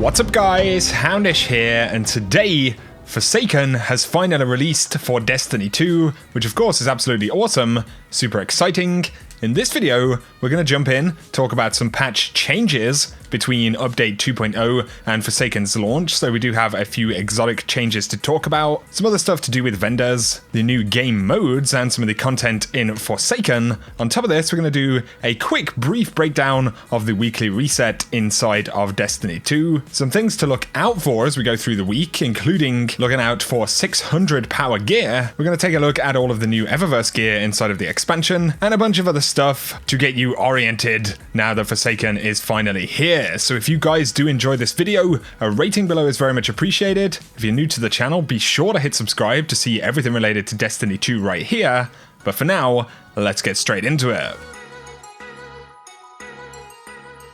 What's up guys, Houndish here, and today Forsaken has finally released for Destiny 2, which of course is absolutely awesome, super exciting. In this video, we're going to jump in, talk about some patch changes between Update 2.0 and Forsaken's launch, so we do have a few exotic changes to talk about, some other stuff to do with vendors, the new game modes, and some of the content in Forsaken. On top of this, we're going to do a quick brief breakdown of the weekly reset inside of Destiny 2, some things to look out for as we go through the week, including looking out for 600 power gear. We're going to take a look at all of the new Eververse gear inside of the expansion, and a bunch of other stuff to get you oriented now that Forsaken is finally here. So if you guys do enjoy this video, a rating below is very much appreciated. If you're new to the channel, be sure to hit subscribe to see everything related to Destiny 2 right here. But for now, let's get straight into it.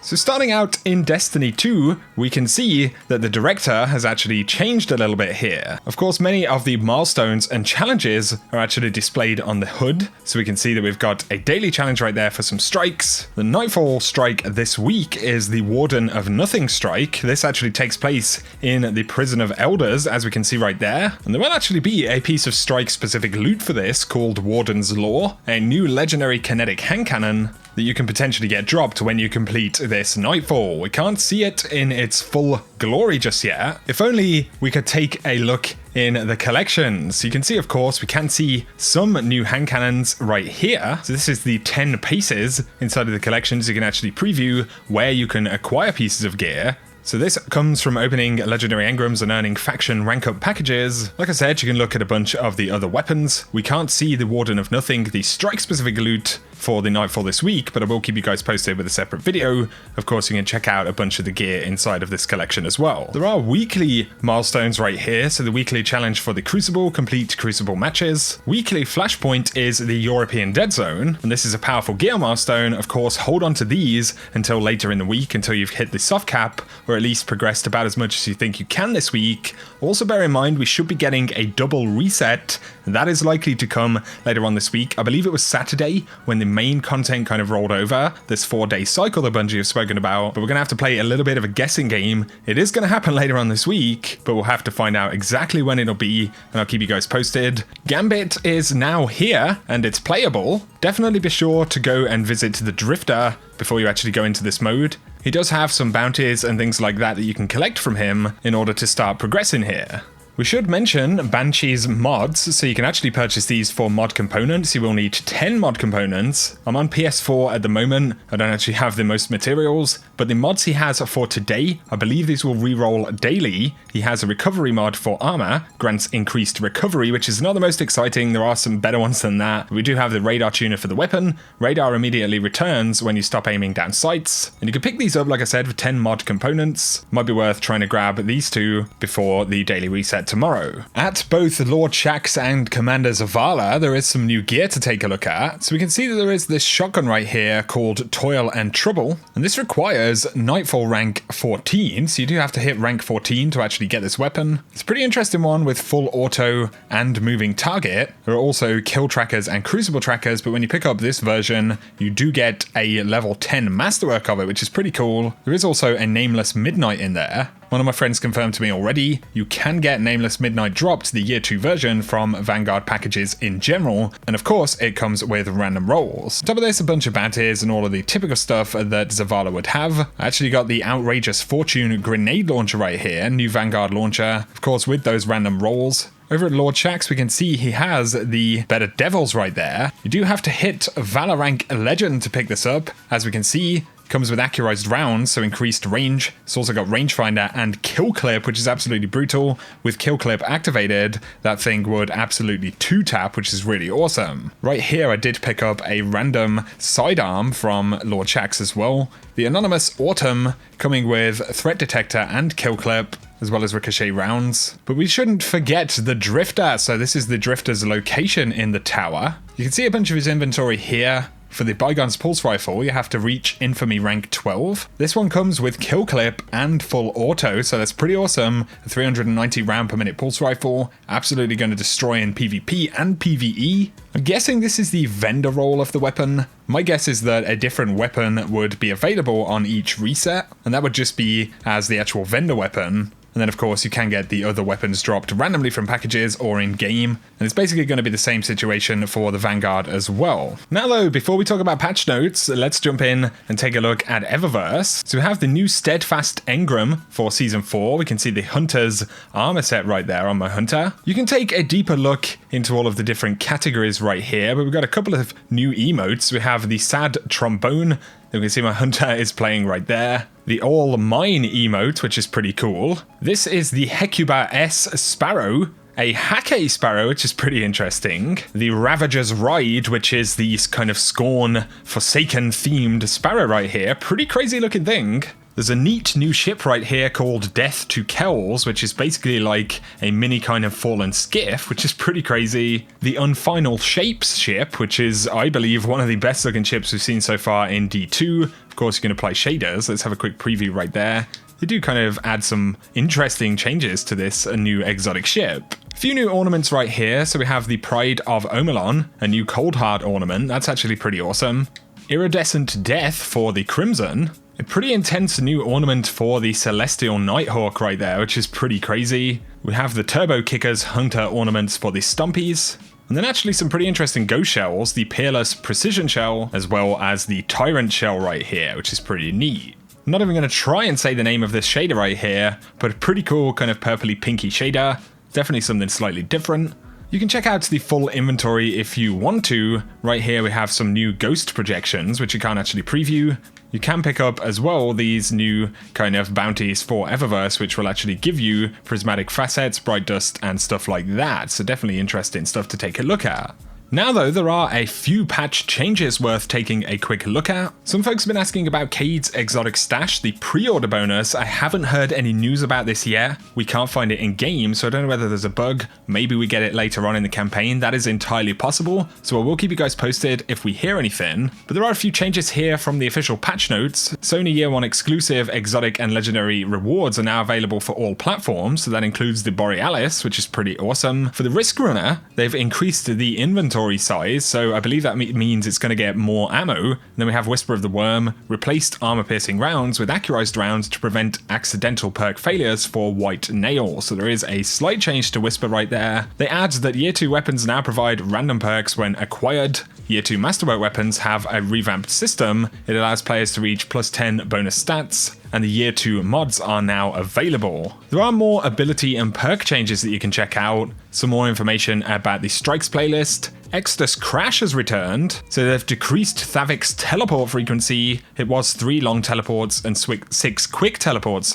So starting out in Destiny 2, we can see that the director has actually changed a little bit here. Of course, many of the milestones and challenges are actually displayed on the HUD, so we can see that we've got a daily challenge right there for some strikes. The Nightfall strike this week is the Warden of Nothing strike. This actually takes place in the Prison of Elders, as we can see right there. And there will actually be a piece of strike-specific loot for this called Warden's Law, a new legendary kinetic hand cannon that you can potentially get dropped when you complete this Nightfall. We can't see it in its full glory just yet. If only we could take a look in the collections. You can see, of course, we can see some new hand cannons right here. So this is the 10 pieces inside of the collections. You can actually preview where you can acquire pieces of gear. So this comes from opening legendary engrams and earning faction rank up packages. Like I said, you can look at a bunch of the other weapons. We can't see the Warden of Nothing, the strike specific loot for the Nightfall this week, but I will keep you guys posted with a separate video. Of course, you can check out a bunch of the gear inside of this collection as well. There are weekly milestones right here. So the weekly challenge for the Crucible, complete Crucible matches. Weekly flashpoint is the European Dead Zone, and this is a powerful gear milestone. Of course, hold on to these until later in the week, until you've hit the soft cap, or at least progressed about as much as you think you can this week. Also bear in mind, we should be getting a double reset, and that is likely to come later on this week. I believe it was Saturday when the main content kind of rolled over, this 4-day cycle that Bungie have spoken about, but we're going to have to play a little bit of a guessing game. It is going to happen later on this week, but we'll have to find out exactly when it'll be, and I'll keep you guys posted. Gambit is now here, and it's playable. Definitely be sure to go and visit the Drifter before you actually go into this mode. He does have some bounties and things like that you can collect from him in order to start progressing here. We should mention Banshee's mods, so you can actually purchase these for mod components. You will need 10 mod components. I'm on PS4 at the moment. I don't actually have the most materials, but the mods he has for today, I believe these will reroll daily. He has a recovery mod for armor, grants increased recovery, which is not the most exciting. There are some better ones than that. We do have the radar tuner for the weapon. Radar immediately returns when you stop aiming down sights. And you can pick these up, like I said, with 10 mod components. Might be worth trying to grab these two before the daily reset tomorrow. At both Lord Shaxx and Commander Zavala, there is some new gear to take a look at. So we can see that there is this shotgun right here called Toil and Trouble, and this requires Nightfall rank 14, so you do have to hit rank 14 to actually get this weapon. It's a pretty interesting one with full auto and moving target. There are also kill trackers and crucible trackers, but when you pick up this version, you do get a level 10 masterwork of it, which is pretty cool. There is also a Nameless Midnight in there. One of my friends confirmed to me already, you can get Nameless Midnight dropped, the Year 2 version, from Vanguard packages in general, and of course it comes with random rolls. On top of this, a bunch of bounties and all of the typical stuff that Zavala would have. I actually got the Outrageous Fortune grenade launcher right here, new Vanguard launcher, of course with those random rolls. Over at Lord Shaxx, we can see he has the Better Devils right there. You do have to hit Valor rank Legend to pick this up, as we can see. Comes with accurized rounds, so increased range. It's also got rangefinder and kill clip, which is absolutely brutal. With kill clip activated, that thing would absolutely 2-tap, which is really awesome. Right here, I did pick up a random sidearm from Lord Shaxx as well. The Anonymous Autumn, coming with threat detector and kill clip, as well as ricochet rounds. But we shouldn't forget the Drifter. So this is the Drifter's location in the tower. You can see a bunch of his inventory here. For the Bygone's Pulse Rifle, you have to reach Infamy rank 12. This one comes with kill clip and full auto, so that's pretty awesome. A 390 round per minute Pulse Rifle, absolutely going to destroy in PvP and PvE. I'm guessing this is the vendor role of the weapon. My guess is that a different weapon would be available on each reset, and that would just be as the actual vendor weapon. And then of course you can get the other weapons dropped randomly from packages or in game, and it's basically going to be the same situation for the Vanguard as well. Now though, before we talk about patch notes, let's jump in and take a look at Eververse. So we have the new Steadfast Engram for Season 4. We can see the Hunter's armor set right there on my Hunter. You can take a deeper look into all of the different categories right here, but we've got a couple of new emotes. We have the Sad Trombone. You can see my Hunter is playing right there. The All Mine emote, which is pretty cool. This is the Hecuba S Sparrow, a Hake Sparrow, which is pretty interesting. The Ravager's Ride, which is the kind of Scorn Forsaken themed Sparrow right here. Pretty crazy looking thing. There's a neat new ship right here called Death to Kells, which is basically like a mini kind of fallen skiff, which is pretty crazy. The Unfinal Shapes ship, which is, I believe, one of the best looking ships we've seen so far in D2. Of course, you can apply shaders. Let's have a quick preview right there. They do kind of add some interesting changes to this new exotic ship. A few new ornaments right here. So we have the Pride of Omelon, a new Cold Heart ornament. That's actually pretty awesome. Iridescent Death for the Crimson. A pretty intense new ornament for the Celestial Nighthawk right there, which is pretty crazy. We have the Turbo Kickers Hunter ornaments for the Stumpies. And then actually some pretty interesting ghost shells, the Peerless Precision Shell, as well as the Tyrant Shell right here, which is pretty neat. I'm not even going to try and say the name of this shader right here, but a pretty cool kind of purpley pinky shader. Definitely something slightly different. You can check out the full inventory if you want to. Right here we have some new ghost projections, which you can't actually preview. You can pick up as well these new kind of bounties for Eververse, which will actually give you prismatic facets, bright dust, and stuff like that. So definitely interesting stuff to take a look at. Now though, there are a few patch changes worth taking a quick look at. Some folks have been asking about Cade's Exotic Stash, the pre-order bonus. I haven't heard any news about this yet. We can't find it in game, so I don't know whether there's a bug. Maybe we get it later on in the campaign. That is entirely possible, so I will keep you guys posted if we hear anything. But there are a few changes here from the official patch notes. Sony Year 1 exclusive exotic and legendary rewards are now available for all platforms, so that includes the Borealis, which is pretty awesome. For the Risk Runner, they've increased the inventory size, so I believe that means it's going to get more ammo. And then we have Whisper of the Worm, replaced armor-piercing rounds with accurized rounds to prevent accidental perk failures for White Nail. So there is a slight change to Whisper right there. They add that Year 2 weapons now provide random perks when acquired. Year 2 Masterwork weapons have a revamped system. It allows players to reach +10 bonus stats, and the Year 2 mods are now available. There are more ability and perk changes that you can check out, some more information about the Strikes playlist. Exodus Crash has returned, so they've decreased Thavik's teleport frequency. It was 3 long teleports and 6 quick teleports,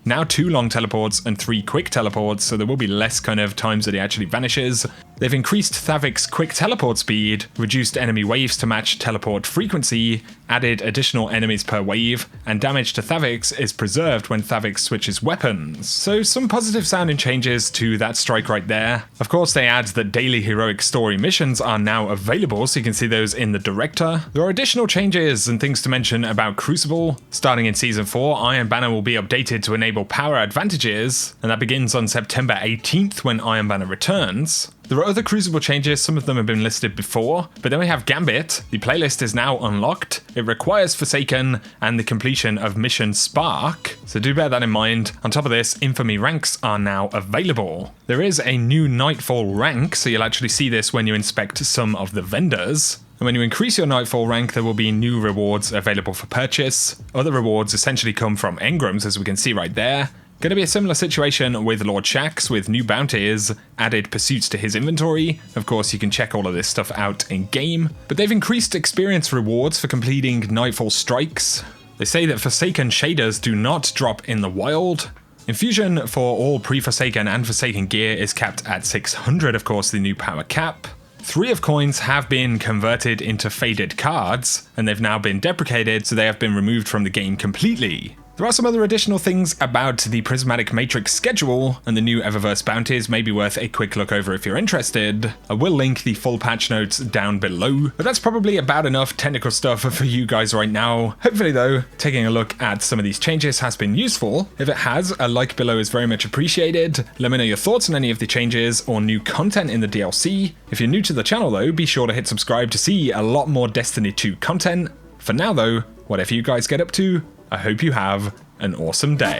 now 2 long teleports and 3 quick teleports, so there will be less kind of times that he actually vanishes. They've increased Thavik's quick teleport speed, reduced enemy waves to match teleport frequency, added additional enemies per wave, and damage to Thavik's is preserved when Thavik switches weapons. So some positive sounding changes to that strike right there. Of course, they add that daily heroic story missions are now available, so you can see those in the director. There are additional changes and things to mention about Crucible. Starting in Season 4, Iron Banner will be updated to enable power advantages, and that begins on September 18th when Iron Banner returns. There are other Crucible changes, some of them have been listed before, but then we have Gambit. The playlist is now unlocked. It requires Forsaken and the completion of Mission Spark, so do bear that in mind. On top of this, Infamy ranks are now available. There is a new Nightfall rank, so you'll actually see this when you inspect some of the vendors. And when you increase your Nightfall rank, there will be new rewards available for purchase. Other rewards essentially come from engrams, as we can see right there. Going to be a similar situation with Lord Shax, with new bounties, added pursuits to his inventory. Of course, you can check all of this stuff out in game, but they've increased experience rewards for completing Nightfall strikes. They say that Forsaken shaders do not drop in the wild. Infusion for all pre-Forsaken and Forsaken gear is capped at 600, of course, the new power cap. 3 of coins have been converted into faded cards, and they've now been deprecated, so they have been removed from the game completely. There are some other additional things about the Prismatic Matrix schedule, and the new Eververse bounties may be worth a quick look over if you're interested. I will link the full patch notes down below, but that's probably about enough technical stuff for you guys right now. Hopefully though, taking a look at some of these changes has been useful. If it has, a like below is very much appreciated. Let me know your thoughts on any of the changes or new content in the DLC. If you're new to the channel though, be sure to hit subscribe to see a lot more Destiny 2 content. For now though, whatever you guys get up to, I hope you have an awesome day.